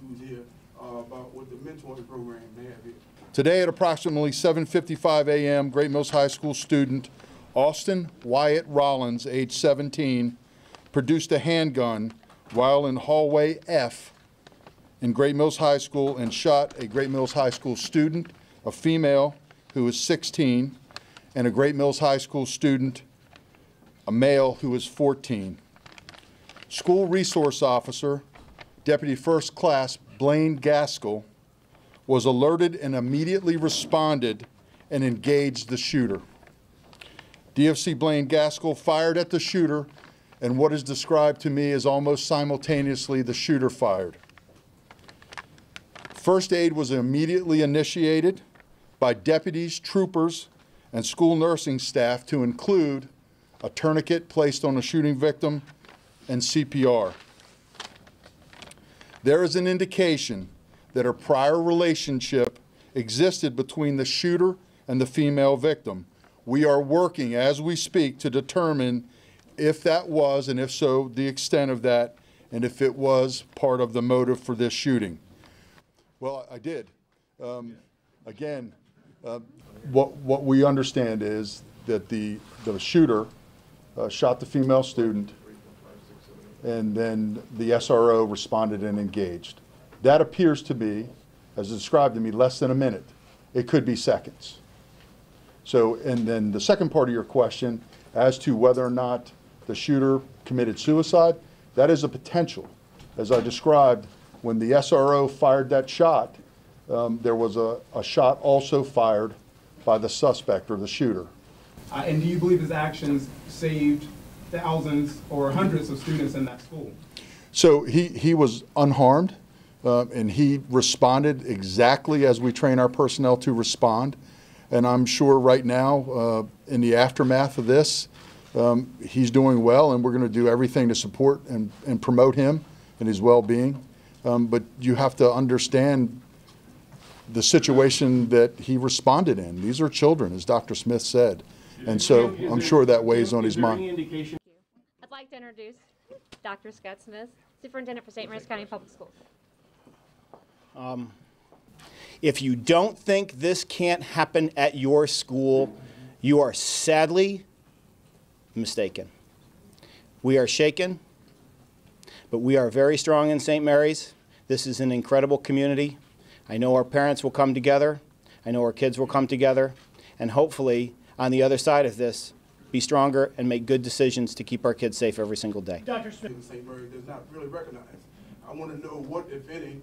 who's here about what the mentoring program they have here. Today at approximately 7:55 a.m., Great Mills High School student Austin Wyatt Rollins, age 17, produced a handgun while in hallway F in Great Mills High School and shot a Great Mills High School student, a female who was 16, and a Great Mills High School student, a male who was 14. School resource officer, Deputy First Class Blaine Gaskell, was alerted and immediately responded and engaged the shooter. DFC Blaine Gaskell fired at the shooter, and what is described to me as almost simultaneously the shooter fired. First aid was immediately initiated by deputies, troopers, and school nursing staff to include a tourniquet placed on the shooting victim and CPR. There is an indication that a prior relationship existed between the shooter and the female victim. We are working as we speak to determine if that was, and if so, the extent of that, and if it was part of the motive for this shooting. Well, I did. Again, what we understand is that the shooter shot the female student, and then the SRO responded and engaged. That appears to be, as described to me, less than a minute. It could be seconds. So, and then the second part of your question, as to whether or not the shooter committed suicide, that is a potential. As I described, when the SRO fired that shot, there was a shot also fired by the suspect or the shooter. And do you believe his actions saved thousands or hundreds of students in that school? So he was unharmed, and he responded exactly as we train our personnel to respond. And I'm sure right now, in the aftermath of this, he's doing well, and we're going to do everything to support and promote him and his well-being. But you have to understand the situation that he responded in. These are children, as Dr. Smith said. And so I'm sure that weighs on his mind. I'd like to introduce Dr. Scott Smith, Superintendent for St. Mary's County Public Schools. If you don't think this can't happen at your school, you are sadly mistaken. We are shaken, but we are very strong in St. Mary's. This is an incredible community. I know our parents will come together. I know our kids will come together. And hopefully, on the other side of this, be stronger and make good decisions to keep our kids safe every single day. Dr. Smith, St. Mary's does not really recognize. I want to know what, if any,